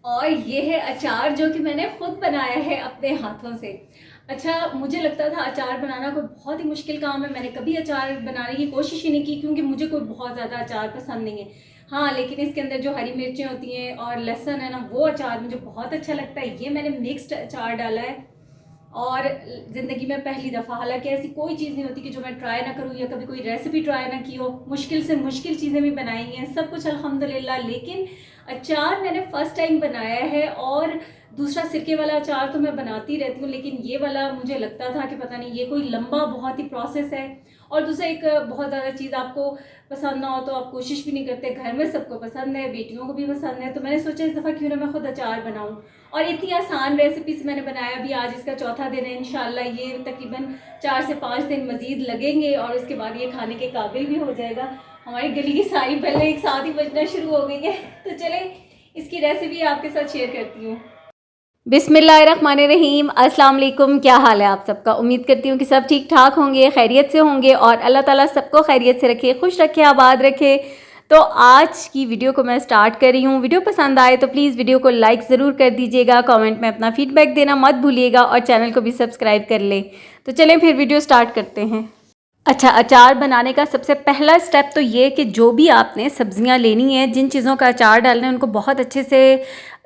और ये है अचार जो कि मैंने खुद बनाया है अपने हाथों से। अच्छा, मुझे लगता था अचार बनाना कोई बहुत ही मुश्किल काम है, मैंने कभी अचार बनाने की कोशिश ही नहीं की क्योंकि मुझे कोई बहुत ज़्यादा अचार पसंद नहीं है। हाँ, लेकिन इसके अंदर जो हरी मिर्चें होती हैं और लहसुन है ना, वो अचार मुझे बहुत अच्छा लगता है। ये मैंने मिक्स्ड अचार डाला है और ज़िंदगी में पहली दफ़ा, हालांकि ऐसी कोई चीज़ नहीं होती कि जो मैं ट्राई ना करूँ या कभी कोई रेसिपी ट्राई ना की हो। मुश्किल से मुश्किल चीज़ें भी बनाई हैं, सब कुछ अल्हम्दुलिल्लाह। लेकिन अचार मैंने फ़र्स्ट टाइम बनाया है। और दूसरा सिरके वाला अचार तो मैं बनाती रहती हूँ, लेकिन ये वाला मुझे लगता था कि पता नहीं ये कोई लंबा बहुत ही प्रोसेस है। और दूसरा एक बहुत ज़्यादा चीज़ आपको पसंद ना हो तो आप कोशिश भी नहीं करते। घर में सबको पसंद है, बेटियों को भी पसंद है, तो मैंने सोचा इस दफ़ा क्यों ना मैं खुद अचार बनाऊँ। और इतनी आसान रेसिपी से मैंने बनाया। अभी आज इसका चौथा दिन है, इंशाल्लाह ये तकरीबन 4 से 5 दिन मज़ीद लगेंगे और उसके बाद ये खाने के काबिल भी हो जाएगा। हमारी गली की सारी पहले एक साथ ही बजना शुरू हो गई है। तो चले इसकी रेसिपी आपके साथ शेयर करती हूँ। बिस्मिल्लाहिर्रहमानिर्रहीम, अस्सलाम वालेकुम। क्या हाल है आप सबका? उम्मीद करती हूँ कि सब ठीक ठाक होंगे, खैरियत से होंगे और अल्लाह ताला सबको खैरियत से रखे, खुश रखे, आबाद रखे। तो आज की वीडियो को मैं स्टार्ट कर रही हूँ। वीडियो पसंद आए तो प्लीज़ वीडियो को लाइक ज़रूर कर दीजिएगा, कमेंट में अपना फीडबैक देना मत भूलिएगा और चैनल को भी सब्सक्राइब कर लें। तो चलें फिर वीडियो स्टार्ट करते हैं। अच्छा, अचार बनाने का सबसे पहला स्टेप तो ये कि जो भी आपने सब्ज़ियाँ लेनी है, जिन चीज़ों का अचार डालना है, उनको बहुत अच्छे से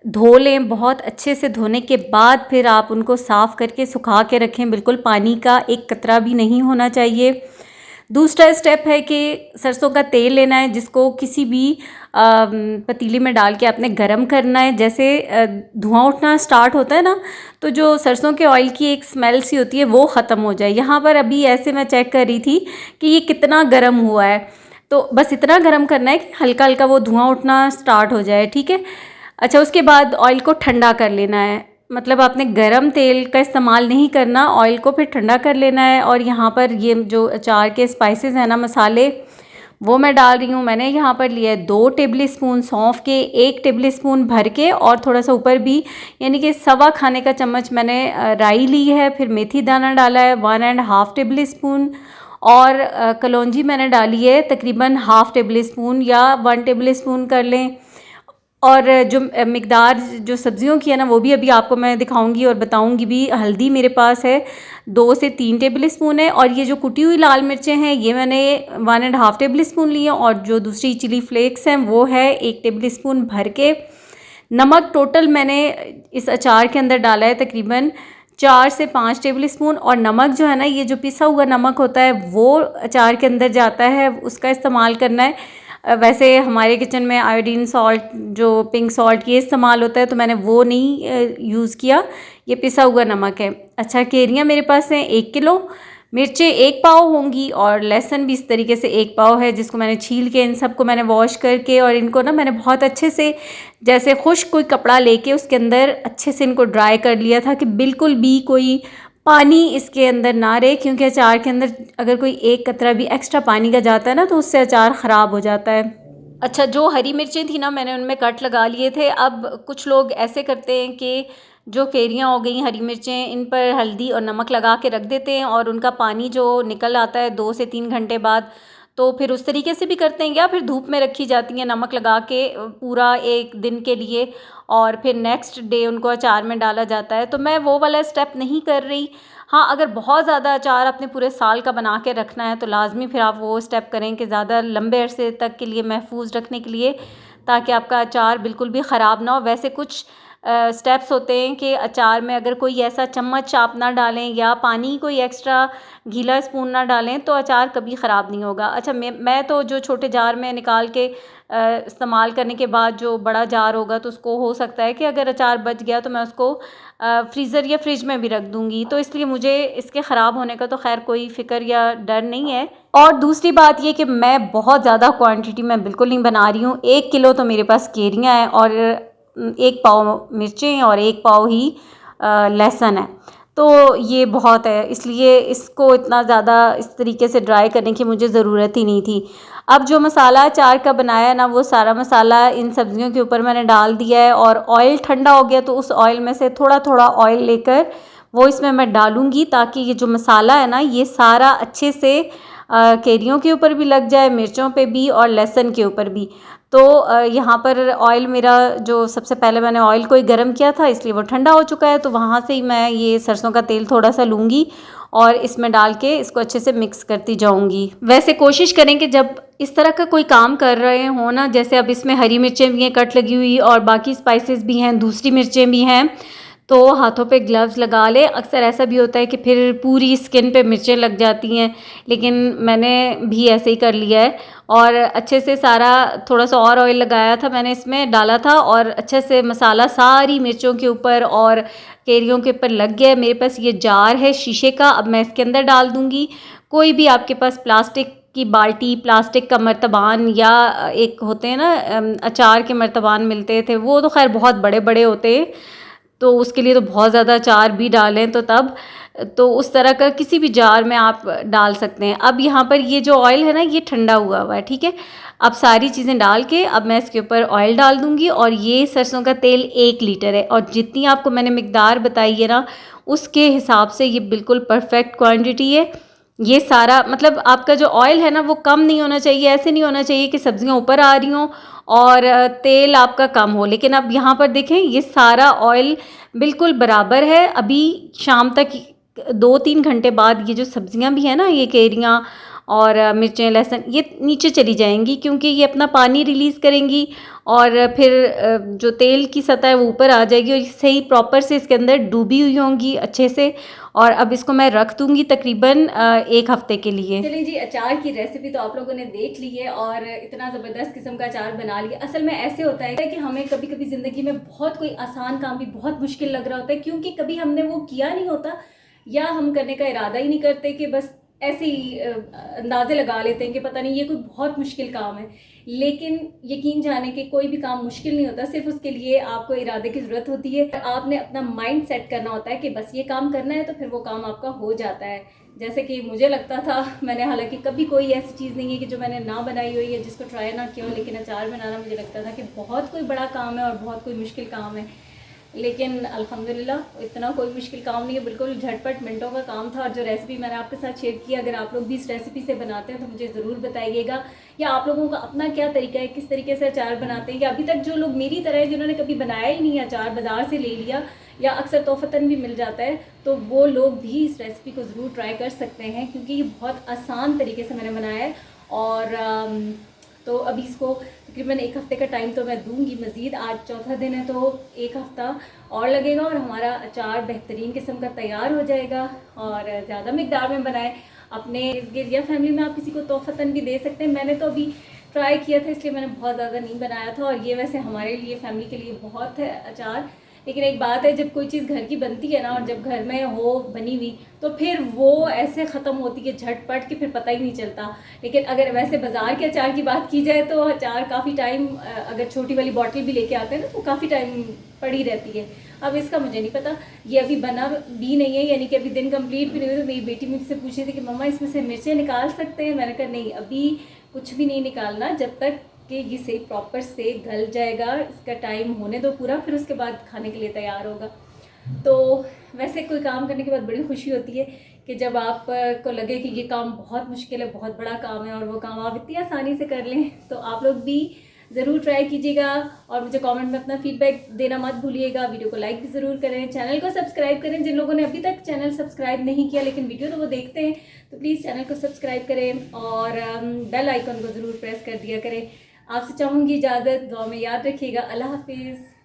धो लें। बहुत अच्छे से धोने के बाद फिर आप उनको साफ़ करके सुखा के रखें, बिल्कुल पानी का एक कतरा भी नहीं होना चाहिए। दूसरा स्टेप है कि सरसों का तेल लेना है, जिसको किसी भी पतीली में डाल के आपने गरम करना है। जैसे धुआं उठना स्टार्ट होता है ना, तो जो सरसों के ऑयल की एक स्मेल सी होती है वो ख़त्म हो जाए। यहाँ पर अभी ऐसे मैं चेक कर रही थी कि ये कितना गर्म हुआ है, तो बस इतना गर्म करना है कि हल्का हल्का वो धुआं उठना स्टार्ट हो जाए, ठीक है। अच्छा, उसके बाद ऑयल को ठंडा कर लेना है, मतलब आपने गरम तेल का इस्तेमाल नहीं करना, ऑयल को फिर ठंडा कर लेना है। और यहाँ पर ये जो अचार के स्पाइसेस हैं ना, मसाले, वो मैं डाल रही हूँ। मैंने यहाँ पर लिया है 2 टेबल स्पून सौंफ के, 1 टेबल स्पून भर के और थोड़ा सा ऊपर भी, यानी कि 1.25 खाने का चम्मच मैंने राई ली है। फिर मेथी दाना डाला है 1.5 टेबल स्पून और कलौंजी मैंने डाली है तकरीबन 1/2 टेबल स्पून या 1 टेबल स्पून कर लें। और जो मिकदार जो सब्जियों की है ना, वो भी अभी आपको मैं दिखाऊंगी और बताऊंगी भी। हल्दी मेरे पास है 2 से 3 टेबल स्पून है। और ये जो कुटी हुई लाल मिर्चें हैं, ये मैंने 1.5 टेबल स्पून ली हैं। और जो दूसरी चिली फ्लेक्स हैं वो है 1 टेबल स्पून भर के। नमक टोटल मैंने इस अचार के अंदर डाला है तकरीबन 4 से 5 टेबल स्पून। और नमक जो है ना, ये जो पिसा हुआ नमक होता है वो अचार के अंदर जाता है, उसका इस्तेमाल करना है। वैसे हमारे किचन में आयोडीन सॉल्ट, जो पिंक सॉल्ट, ये इस्तेमाल होता है, तो मैंने वो नहीं यूज़ किया, ये पिसा हुआ नमक है। अच्छा, केरियाँ मेरे पास हैं 1 किलो, मिर्चें 1 पाव होंगी और लहसुन भी इस तरीके से 1 पाव है, जिसको मैंने छील के इन सबको मैंने वॉश करके और इनको ना मैंने बहुत अच्छे से, जैसे खुश्क कोई कपड़ा लेके उसके अंदर अच्छे से इनको ड्राई कर लिया था कि बिल्कुल भी कोई पानी इसके अंदर ना रहे। क्योंकि अचार के अंदर अगर कोई एक कतरा भी एक्स्ट्रा पानी का जाता है ना, तो उससे अचार ख़राब हो जाता है। अच्छा, जो हरी मिर्चें थी ना, मैंने उनमें कट लगा लिए थे। अब कुछ लोग ऐसे करते हैं कि जो केरियाँ हो गई, हरी मिर्चें, इन पर हल्दी और नमक लगा के रख देते हैं और उनका पानी जो निकल आता है 2 से 3 घंटे बाद, तो फिर उस तरीके से भी करते हैं, या फिर धूप में रखी जाती हैं नमक लगा के पूरा 1 दिन के लिए, और फिर नेक्स्ट डे उनको अचार में डाला जाता है। तो मैं वो वाला स्टेप नहीं कर रही। हाँ, अगर बहुत ज़्यादा अचार अपने पूरे साल का बना के रखना है तो लाजमी फिर आप वो स्टेप करें कि ज़्यादा लंबे अरसे तक के लिए महफूज रखने के लिए, ताकि आपका अचार बिल्कुल भी ख़राब ना हो। वैसे कुछ स्टेप्स होते हैं कि अचार में अगर कोई ऐसा चम्मच आप ना डालें या पानी कोई एक्स्ट्रा गीला स्पून ना डालें तो अचार कभी ख़राब नहीं होगा। अच्छा, मैं तो जो छोटे जार में निकाल के इस्तेमाल करने के बाद जो बड़ा जार होगा, तो उसको हो सकता है कि अगर अचार बच गया तो मैं उसको फ्रीज़र या फ्रिज में भी रख दूँगी, तो इसलिए मुझे इसके ख़राब होने का तो खैर कोई फ़िक्र या डर नहीं है। और दूसरी बात ये कि मैं बहुत ज़्यादा क्वांटिटी में बिल्कुल नहीं बना रही हूँ। 1 किलो तो मेरे पास केरियाँ हैं और 1 पाव मिर्चें और 1 पाव ही लहसुन है, तो ये बहुत है, इसलिए इसको इतना ज़्यादा इस तरीके से ड्राई करने की मुझे ज़रूरत ही नहीं थी। अब जो मसाला अचार का बनाया ना, वो सारा मसाला इन सब्जियों के ऊपर मैंने डाल दिया है और ऑयल ठंडा हो गया, तो उस ऑयल में से थोड़ा थोड़ा ऑयल लेकर वो इसमें मैं डालूँगी, ताकि ये जो मसाला है ना, ये सारा अच्छे से केरियों के ऊपर भी लग जाए, मिर्चों पे भी और लहसुन के ऊपर भी। तो यहाँ पर ऑयल मेरा जो सबसे पहले मैंने ऑयल को ही गर्म किया था, इसलिए वो ठंडा हो चुका है। तो वहाँ से ही मैं ये सरसों का तेल थोड़ा सा लूँगी और इसमें डाल के इसको अच्छे से मिक्स करती जाऊँगी। वैसे कोशिश करें कि जब इस तरह का कोई काम कर रहे हो ना, जैसे अब इसमें हरी मिर्चें भी हैं कट लगी हुई और बाकी स्पाइसेस भी हैं, दूसरी मिर्चें भी हैं, तो हाथों पे ग्लव्स लगा ले। अक्सर ऐसा भी होता है कि फिर पूरी स्किन पे मिर्चें लग जाती हैं, लेकिन मैंने भी ऐसे ही कर लिया है और अच्छे से सारा, थोड़ा सा और ऑयल लगाया था मैंने, इसमें डाला था और अच्छे से मसाला सारी मिर्चों के ऊपर और कैरियों के ऊपर लग गया। मेरे पास ये जार है शीशे का, अब मैं इसके अंदर डाल दूँगी। कोई भी आपके पास प्लास्टिक की बाल्टी, प्लास्टिक का मर्तबान, या एक होते हैं ना अचार के मर्तबान मिलते थे, वो तो खैर बहुत बड़े बड़े होते हैं, तो उसके लिए तो बहुत ज़्यादा अचार भी डालें तो तब, तो उस तरह का किसी भी जार में आप डाल सकते हैं। अब यहाँ पर ये जो ऑयल है ना, ये ठंडा हुआ हुआ है, ठीक है। अब सारी चीज़ें डाल के अब मैं इसके ऊपर ऑयल डाल दूँगी और ये सरसों का तेल 1 लीटर है और जितनी आपको मैंने मिकदार बताई है ना, उसके हिसाब से ये बिल्कुल परफेक्ट क्वांटिटी है। ये सारा मतलब आपका जो ऑयल है ना, वो कम नहीं होना चाहिए, ऐसे नहीं होना चाहिए कि सब्जियां ऊपर आ रही हों और तेल आपका कम हो। लेकिन अब यहाँ पर देखें, ये सारा ऑयल बिल्कुल बराबर है। अभी शाम तक 2-3 घंटे बाद ये जो सब्जियां भी हैं ना, ये कैरियाँ और मिर्चें, लहसुन, ये नीचे चली जाएंगी क्योंकि ये अपना पानी रिलीज़ करेंगी और फिर जो तेल की सतह है वो ऊपर आ जाएगी और सही प्रॉपर से इसके अंदर डूबी हुई होंगी अच्छे से। और अब इसको मैं रख दूँगी तकरीबन 1 हफ़्ते के लिए। चलिए जी, अचार की रेसिपी तो आप लोगों ने देख ली है और इतना ज़बरदस्त किस्म का अचार बना लिया। असल में ऐसे होता है कि हमें कभी कभी ज़िंदगी में बहुत कोई आसान काम भी बहुत मुश्किल लग रहा होता है, क्योंकि कभी हमने वो किया नहीं होता या हम करने का इरादा ही नहीं करते, कि बस ऐसे ही अंदाजे लगा लेते हैं कि पता नहीं ये कोई बहुत मुश्किल काम है। लेकिन यकीन जाने कि कोई भी काम मुश्किल नहीं होता, सिर्फ उसके लिए आपको इरादे की ज़रूरत होती है। आपने अपना माइंड सेट करना होता है कि बस ये काम करना है, तो फिर वो काम आपका हो जाता है। जैसे कि मुझे लगता था, मैंने हालांकि कभी कोई ऐसी चीज़ नहीं है कि जो मैंने ना बनाई हुई है, जिसको ट्राई ना किया हो, लेकिन अचार बनाना मुझे लगता था कि बहुत कोई बड़ा काम है और बहुत कोई मुश्किल काम है। लेकिन अल्हम्दुलिल्लाह इतना कोई मुश्किल काम नहीं है, बिल्कुल झटपट मिनटों का काम था। और जो रेसिपी मैंने आपके साथ शेयर की, अगर आप लोग भी इस रेसिपी से बनाते हैं तो मुझे ज़रूर बताइएगा, या आप लोगों का अपना क्या तरीका है, किस तरीके से अचार बनाते हैं, या अभी तक जो लोग मेरी तरह है जिन्होंने कभी बनाया ही नहीं अचार, बाज़ार से ले लिया या अक्सर तोहफ़तन भी मिल जाता है, तो वो लोग भी इस रेसिपी को ज़रूर ट्राई कर सकते हैं, क्योंकि ये बहुत आसान तरीके से मैंने बनाया है। और तो अभी इसको तकरीबन 1 हफ़्ते का टाइम तो मैं दूंगी मज़ीद। आज चौथा दिन है तो 1 हफ़्ता और लगेगा और हमारा अचार बेहतरीन किस्म का तैयार हो जाएगा। और ज़्यादा मिकदार में बनाएं, अपने इर्द-गिर्द या फैमिली में आप किसी को तोहफ़तन भी दे सकते हैं। मैंने तो अभी ट्राई किया था, इसलिए मैंने बहुत ज़्यादा नहीं बनाया था। और ये वैसे हमारे लिए, फैमिली के लिए बहुत है अचार। लेकिन एक बात है, जब कोई चीज़ घर की बनती है ना, और जब घर में हो बनी हुई, तो फिर वो ऐसे ख़त्म होती है झटपट कि फिर पता ही नहीं चलता। लेकिन अगर वैसे बाज़ार के अचार की बात की जाए तो अचार काफ़ी टाइम, अगर छोटी वाली बॉटल भी लेके आते हैं ना, तो काफ़ी टाइम पड़ी रहती है। अब इसका मुझे नहीं पता, ये अभी बना भी नहीं है, यानी कि अभी दिन कंप्लीट भी नहीं हुई। तो मेरी बेटी मुझसे पूछ रही थी कि मम्मा इसमें से मिर्चें निकाल सकते हैं। मैंने कहा नहीं, अभी कुछ भी नहीं निकालना, जब तक कि ये सही प्रॉपर से गल जाएगा, इसका टाइम होने दो पूरा, फिर उसके बाद खाने के लिए तैयार होगा। तो वैसे कोई काम करने के बाद बड़ी खुशी होती है कि जब आपको लगे कि ये काम बहुत मुश्किल है, बहुत बड़ा काम है, और वो काम आप इतनी आसानी से कर लें। तो आप लोग भी ज़रूर ट्राई कीजिएगा और मुझे कमेंट में अपना फीडबैक देना मत भूलिएगा। वीडियो को लाइक भी ज़रूर करें, चैनल को सब्सक्राइब करें। जिन लोगों ने अभी तक चैनल सब्सक्राइब नहीं किया लेकिन वीडियो तो वो देखते हैं, तो प्लीज़ चैनल को सब्सक्राइब करें और बेल आइकन को ज़रूर प्रेस कर दिया करें। आपसे चाहूँगी इजाज़त, दुआ में याद रखिएगा। अल्लाह हाफिज़।